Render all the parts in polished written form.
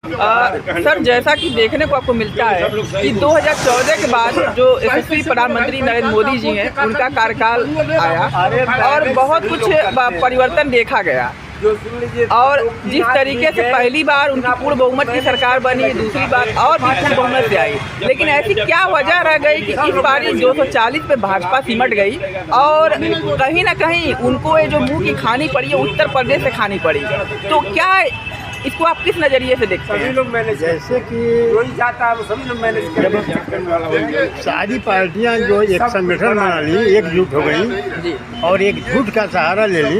Sir, जैसा कि देखने को आपको मिलता है कि 2014 के बाद जो यशस्वी प्रधानमंत्री नरेंद्र मोदी जी हैं, उनका कार्यकाल आया और बहुत कुछ परिवर्तन देखा गया। और जिस तरीके से पहली बार उनकी पूर्ण बहुमत की सरकार बनी, दूसरी बार और भी पूर्ण बहुमत से आई, लेकिन ऐसी क्या वजह रह गई कि इस बार 240 पे भाजपा सिमट गई और कहीं ना कहीं उनको ये जो मुंह की खानी पड़ी है उत्तर प्रदेश से खानी पड़ी। तो क्या इसको आप किस नज़रिए से देखते हैं? जैसे कि सारी पार्टियां जो एक संगठन बना ली, एकजुट हो गई और एक झूठ का सहारा ले ली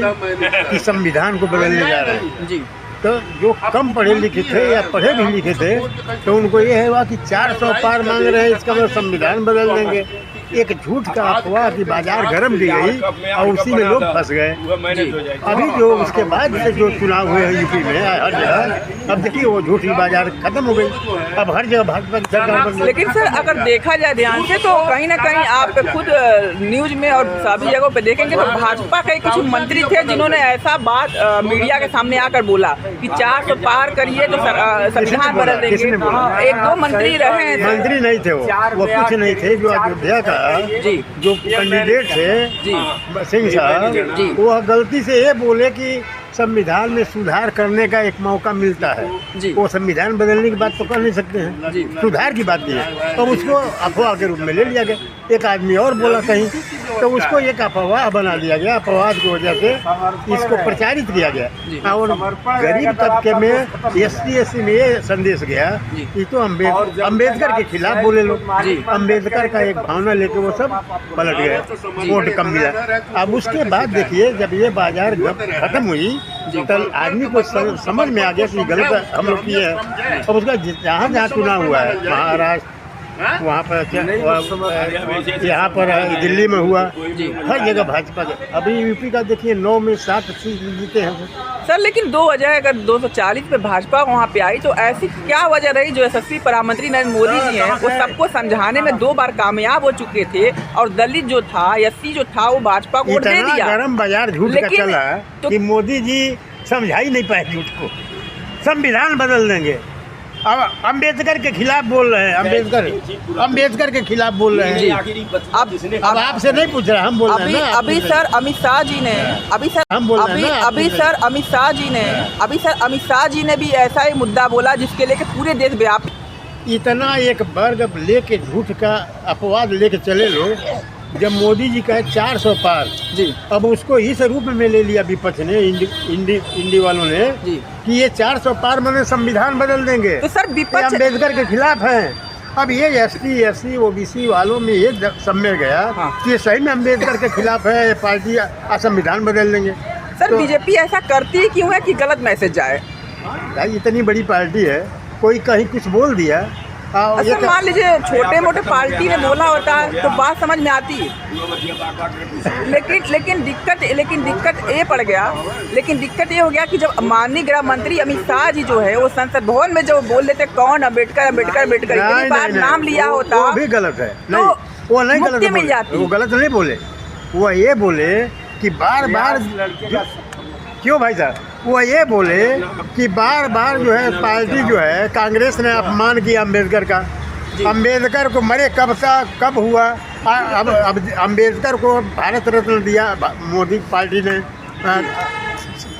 कि संविधान को बदलने जा रहे हैं जी। तो जो कम पढ़े लिखे थे या पढ़े भी लिखे थे तो उनको ये हुआ कि 400 पार मांग रहे हैं, इसका मतलब संविधान बदल देंगे। एक झूठ का अफवाह की बाजार गर्म दी गई और उसी में लोग फंस गए। अभी जो उसके बाद से जो चुनाव हुए हैं यूपी में हर जगह, अब देखिए वो झूठी बाजार खत्म हो गई, अब हर जगह भाजपा की सरकार। लेकिन सर, अगर देखा जाए ध्यान से तो कहीं ना कहीं आप खुद न्यूज में और सभी जगहों पे देखेंगे तो भाजपा के कुछ मंत्री थे जिन्होंने ऐसा बात मीडिया के सामने आकर बोला कि 400 पार करिए तो संविधान बदल देंगे। एक दो मंत्री रहे, मंत्री नहीं थे वो कुछ नहीं थे। जो अयोध्या का जो कैंडिडेट थे सिंह साहब, वो गलती से ये बोले कि संविधान में सुधार करने का एक मौका मिलता है। वो संविधान बदलने की बात तो कर नहीं सकते हैं, सुधार की बात की है। तो उसको अफवाह के रूप में ले लिया गया। एक आदमी और बोला कहीं तो उसको एक अफवाह बना दिया गया, अफवाह की वजह से इसको प्रचारित किया गया और गरीब तबके में SC/SC में ये संदेश गया कि तो अम्बेडकर के खिलाफ बोले लोग। अम्बेडकर का एक भावना लेके वो सब पलट गए, वोट कम मिला। अब उसके बाद देखिए जब ये बाजार खत्म हुई तो आदमी को समझ में आ गया कि गलत हम लोग किए हैं। अब उसका जहाँ जहाँ चुनाव हुआ है, महाराष्ट्र, वहाँ पर यहाँ पर दिल्ली में हुआ, हर जगह भाजपा के। अभी यूपी का देखिए 9 में 7 सीट जीते हैं सर। लेकिन दो वजह, अगर 240 पे भाजपा वहाँ पे आई तो ऐसी क्या वजह रही जो यशस्वी प्रधानमंत्री नरेंद्र मोदी जी हैं वो सबको समझाने में 2 बार कामयाब हो चुके थे और दलित जो था, SC जो था, वो भाजपा को वोट दे दिया। गरम बाजार झूठ का चला तो कि मोदी जी समझा ही नहीं पाए झूठ को, संविधान बदल देंगे। अब अम्बेडकर के खिलाफ बोल रहे हैं, अम्बेडकर के खिलाफ बोल रहे हैं। अब आपसे नहीं पूछ रहा, हम बोल रहे हैं। अभी सर अमित शाह जी ने भी ऐसा ही मुद्दा बोला जिसके लेके पूरे देश व्यापी इतना एक वर्ग लेके झूठ का अपवाद लेके चले लोग। जब मोदी जी कहे 400 पार जी, अब उसको इस रूप में ले लिया विपक्ष ने, इंडी वालों ने कि ये 400 पार मैंने संविधान बदल देंगे। तो सर विपक्ष अम्बेडकर के खिलाफ हैं। अब ये ST/SC OBC वालों में ये समय गया कि ये सही में अम्बेडकर के खिलाफ है, ये पार्टी संविधान बदल देंगे। सर तो बीजेपी ऐसा करती क्यों है कि गलत मैसेज जाए? भाई इतनी बड़ी पार्टी है, कोई कहीं कुछ बोल दिया। अच्छा, मान लीजिए छोटे मोटे पार्टी ने बोला होता है तो बात समझ में आती है, लेकिन दिक्कत ये पड़ गया। लेकिन दिक्कत ये हो गया कि जब माननीय गृह मंत्री अमित शाह जी जो है वो संसद भवन में जो बोल देते कौन अम्बेडकर इतनी बार नाम लिया होता, वो भी गलत है। नहीं, वो नहीं गलत मिल जाती, वो गलत नहीं बोले। वो ये बोले कि बार क्यों भाई साहब, वो ये बोले कि बार जो है पार्टी जो है कांग्रेस ने अपमान किया अम्बेडकर का। अम्बेडकर को मरे कब हुआ? अब अम्बेडकर को भारत रत्न दिया मोदी पार्टी ने,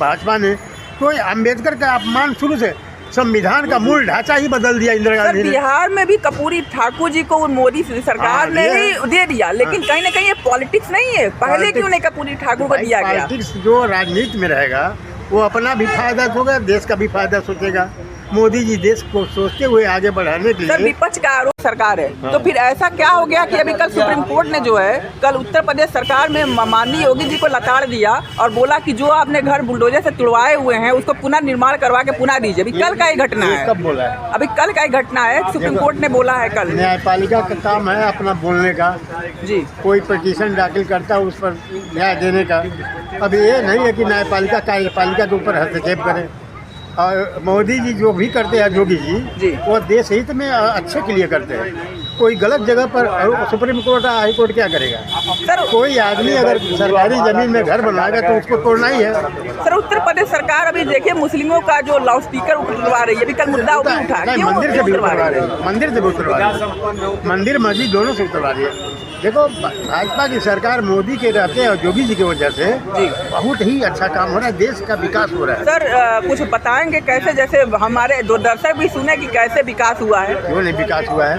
भाजपा ने। तो अम्बेडकर का अपमान शुरू से संविधान का मूल ढांचा ही बदल दिया इंदिरा गांधी ने। बिहार में भी कर्पूरी ठाकुर जी को मोदी सरकार ने ही दे दिया, लेकिन कहीं ना कहीं ये पॉलिटिक्स नहीं है। पहले क्यों नहीं कर्पूरी ठाकुर को दिया गया? पॉलिटिक्स जो राजनीति में रहेगा वो अपना भी फायदा होगा, देश का भी फायदा सोचेगा। मोदी जी देश को सोचते हुए आगे बढ़ाने के लिए। विपक्ष का आरोप सरकार है, तो फिर ऐसा क्या हो गया कि अभी कल सुप्रीम कोर्ट ने जो है कल उत्तर प्रदेश सरकार में माननीय योगी जी को लताड़ दिया और बोला कि जो आपने घर बुलडोजर से तुड़वाए हुए हैं उसको पुनः निर्माण करवा के पुनः दीजिए। अभी कल का ही घटना है। कब बोला है? अभी कल का ही घटना है, सुप्रीम कोर्ट ने बोला है कल। न्यायपालिका का काम है अपना बोलने का जी, कोई पिटीशन दाखिल करता है उस पर न्याय देने का। अब ये नहीं है कि न्यायपालिका कार्यपालिका के ऊपर हस्तक्षेप करे। और मोदी जी जो भी करते हैं, योगी जी वो देश हित में अच्छे के लिए करते हैं। कोई गलत जगह पर सुप्रीम कोर्ट हाई कोर्ट क्या करेगा? सर कोई आदमी अगर सरकारी जमीन में घर बनाएगा तो उसको तोड़ना ही है। सर उत्तर प्रदेश सरकार अभी देखिए मुस्लिमों का जो लाउड स्पीकर उठवा रही है, अभी कल मुद्दा भी उठा, नहीं, क्यों मंदिर से भी उठवा उतरवा रही रहे हैं, मंदिर से भी उतरवा रहे हैं, मंदिर मस्जिद दोनों से उतरवा रही है। देखो भाजपा की सरकार मोदी के रहते हैं और योगी जी की वजह से बहुत ही अच्छा काम हो रहा है, देश का विकास हो रहा है। सर कुछ बताएंगे कैसे, जैसे हमारे दो दर्शक भी सुने कि कैसे विकास हुआ है? क्यों नहीं विकास हुआ है?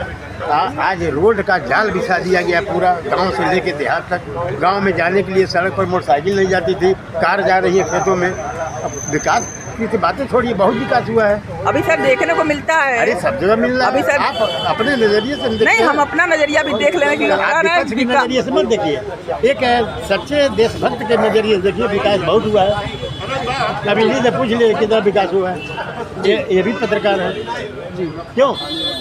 आज रोड का जाल बिछा दिया गया पूरा, गांव से लेके देहात तक। गांव में जाने के लिए सड़क पर मोटरसाइकिल नहीं जाती थी, कार जा रही है खेतों में। अब विकास की बातें छोड़िए, बहुत विकास हुआ है। अभी सर देखने को मिलता है, अरे सब जगह मिल रहा है। अभी सर आप अपने नजरिए से नहीं, हम अपना नजरिया भी देख लें कि नजरिए से मत देखिए, एक है देशभक्त के नजरिए से देखिए, विकास बहुत हुआ है। कभी नहीं से पूछ ले कितना विकास हुआ है, ये भी पत्रकार है जी। क्यों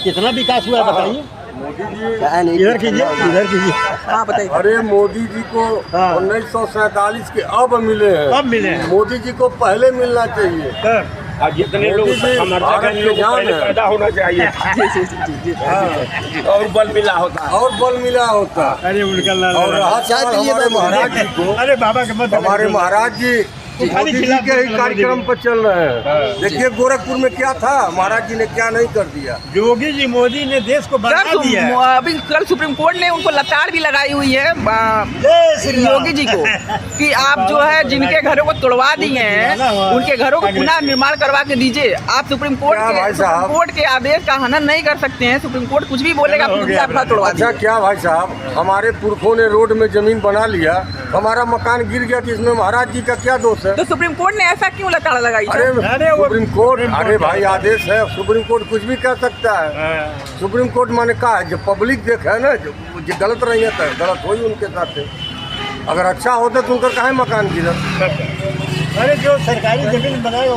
कितना विकास हुआ है बताइए? इधर कीजिए, इधर कीजिए। हाँ बताइए। अरे मोदी जी को 1947 के अब मिले हैं, अब मिले हैं। मोदी जी को पहले मिलना चाहिए। जितने लोग समर्थक हैं, इन लोगों को पहले पैदा होना चाहिए और बल मिला होता। अरे उनका और रहा सवाल हमारे महाराज जी को, अरे बाबा के मत, हमारे महाराज जी मोदी जी के ही कार्यक्रम पर चल रहे हैं। देखिए गोरखपुर में क्या था, महाराज जी ने क्या नहीं कर दिया। योगी जी मोदी ने देश को बना दिया है। अभी कल सुप्रीम कोर्ट ने उनको लताड़ भी लगाई हुई है योगी जी को कि आप जो है जिनके घरों को तोड़वा दिए हैं उनके घरों को पुनः निर्माण करवा के दीजिए। आप सुप्रीम कोर्ट के आदेश का हनन नहीं कर सकते हैं। सुप्रीम कोर्ट कुछ भी बोलेगा, आप तोड़वा। अच्छा क्या भाई साहब, हमारे पुरखों ने रोड में जमीन बना लिया, हमारा मकान गिर गया, तो इसमें महाराज जी का क्या दोष है? तो सुप्रीम कोर्ट ने ऐसा क्यों लताड़ लगाई? अरे सुप्रीम कोर्ट, अरे भाई आदेश है, सुप्रीम कोर्ट कुछ भी कर सकता है। सुप्रीम कोर्ट माने कहा है, जब पब्लिक देखे है ना, जो गलत रही है तो गलत हो ही उनके साथ। अगर अच्छा होता तो उनका काहे मकान गिरा? अरे जो सरकारी जमीन बनाए